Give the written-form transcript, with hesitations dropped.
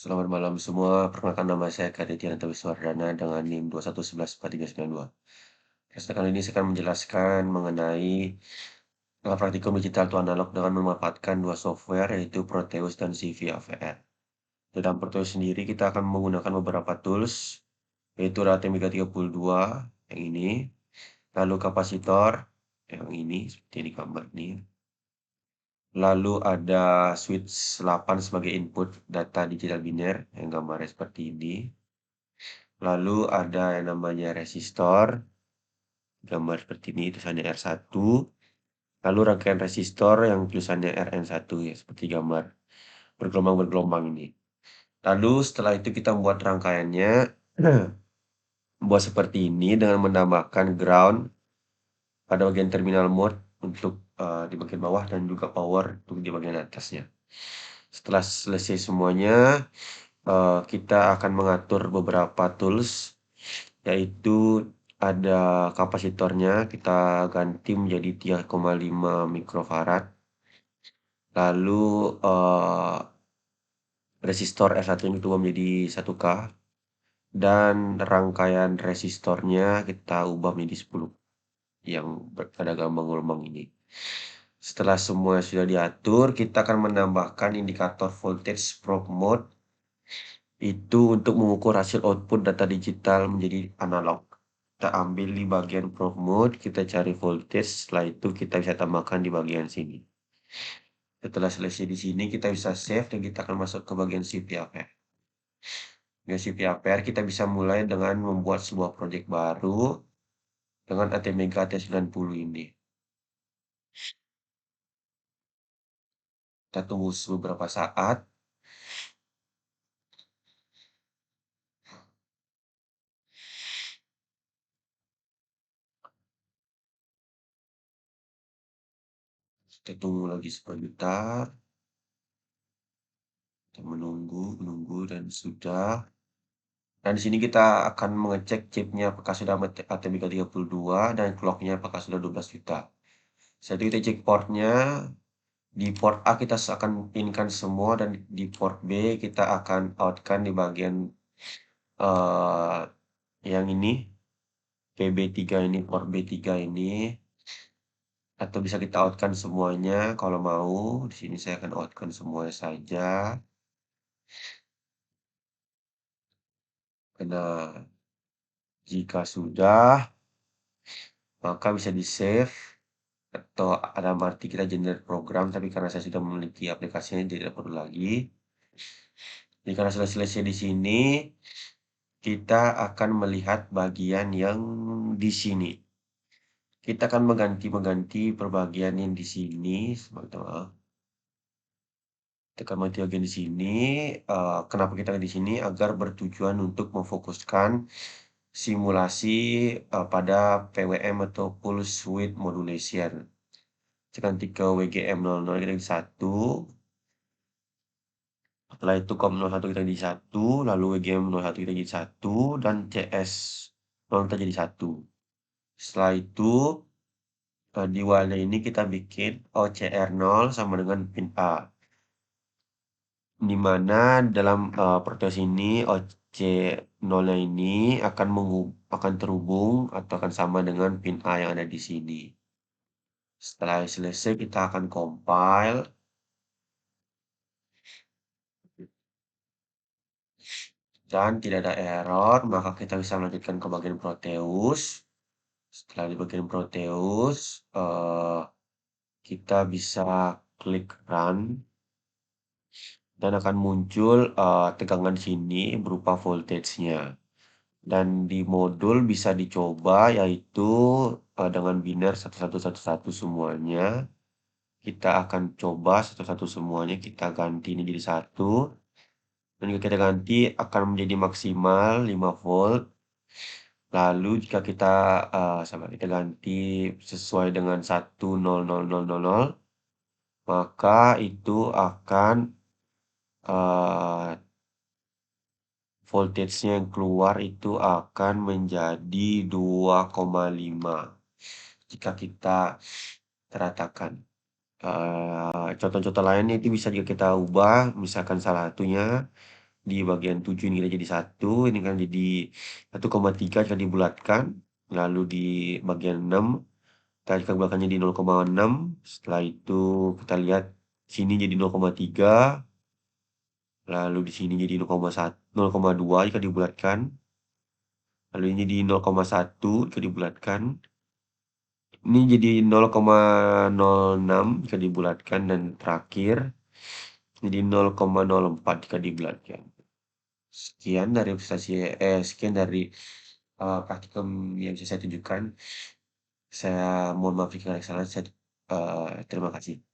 Selamat malam semua, perkenalkan nama saya Kaditya Wiswardana dengan NIM 211143992. Kali ini saya akan menjelaskan mengenai praktikum digital to analog dengan memanfaatkan dua software yaitu Proteus dan CVAVR. Dalam Proteus sendiri kita akan menggunakan beberapa tools yaitu RAT332 yang ini, lalu kapasitor yang ini seperti di gambar ini. Lalu ada switch 8 sebagai input data digital biner yang gambarnya seperti ini. Lalu ada yang namanya resistor, gambar seperti ini, tulisannya R1. Lalu rangkaian resistor yang tulisannya RN1 ya, seperti gambar bergelombang-bergelombang ini. Lalu setelah itu kita membuat rangkaiannya, buat seperti ini dengan menambahkan ground pada bagian terminal mode untuk di bagian bawah dan juga power untuk di bagian atasnya. Setelah selesai semuanya, kita akan mengatur beberapa tools, yaitu ada kapasitornya kita ganti menjadi 3,5 mikrofarad. Lalu resistor R1 yang kita ubah menjadi 1K dan rangkaian resistornya kita ubah menjadi 10 yang pada gelombang ini. Setelah semua sudah diatur, kita akan menambahkan indikator voltage probe mode itu untuk mengukur hasil output data digital menjadi analog. Kita ambil di bagian probe mode, kita cari voltage, setelah itu kita bisa tambahkan di bagian sini. Setelah selesai di sini, kita bisa save dan kita akan masuk ke bagian CVAVR. Di CVAVR kita bisa mulai dengan membuat sebuah project baru dengan ATmega T90 ini. Kita tunggu beberapa saat. Kita tunggu lagi sebentar. Kita menunggu dan sudah. Dan di sini kita akan mengecek chipnya apakah sudah ATmega 32 dan clocknya apakah sudah 12 juta. Setelah itu kita cek portnya. Di port A kita akan pinkan semua dan di port B kita akan outkan di bagian yang ini PB3 ini, port B3 ini, atau bisa kita outkan semuanya kalau mau. Di sini saya akan outkan semuanya saja. Nah, jika sudah, maka bisa di save atau ada arti kita generate program, tapi karena saya sudah memiliki aplikasinya tidak perlu lagi. Jadi karena sudah selesai di sini, kita akan melihat bagian yang di sini. Kita akan mengganti perbagian yang di sini, teman-teman. Tekan bagian di sini. Kenapa kita di sini? Agar bertujuan untuk memfokuskan simulasi pada PWM atau Pulse Width Modulation. Tekan 3 WGM00 kita di 1. Setelah itu COM01 kita jadi 1, lalu WGM01 kita jadi 1, dan CS0 kita jadi 1. Setelah itu, di wadah ini kita bikin OCR0 sama dengan pin A. Di mana dalam Proteus ini OC0-nya ini akan terhubung atau akan sama dengan pin A yang ada di sini. Setelah selesai kita akan compile. Dan tidak ada error, maka kita bisa melanjutkan ke bagian Proteus. Setelah di bagian Proteus, kita bisa klik run. Dan akan muncul tegangan sini berupa voltage-nya. Dan di modul bisa dicoba yaitu dengan biner 1111 semuanya. Kita akan coba satu-satu semuanya, kita ganti ini jadi 1. Dan jika kita ganti akan menjadi maksimal 5 volt. Lalu jika kita kita ganti sesuai dengan 1000000, maka itu akan voltage-nya yang keluar itu akan menjadi 2,5 jika kita ratakan. Contoh-contoh lainnya itu bisa juga kita ubah, misalkan salah satunya di bagian 7 ini jadi 1, ini kan jadi 1,3 jika dibulatkan, lalu di bagian 6, kita jika bulatkannya di 0,6, setelah itu kita lihat sini jadi 0,3, lalu di sini jadi 0,1 0,2 jika dibulatkan, lalu ini jadi 0,1 jika dibulatkan, ini jadi 0,06 jika dibulatkan, dan terakhir jadi 0,04 jika dibulatkan. Sekian dari praktikum yang bisa saya tunjukkan. Saya mohon maaf jika ada kesalahan. Terima kasih.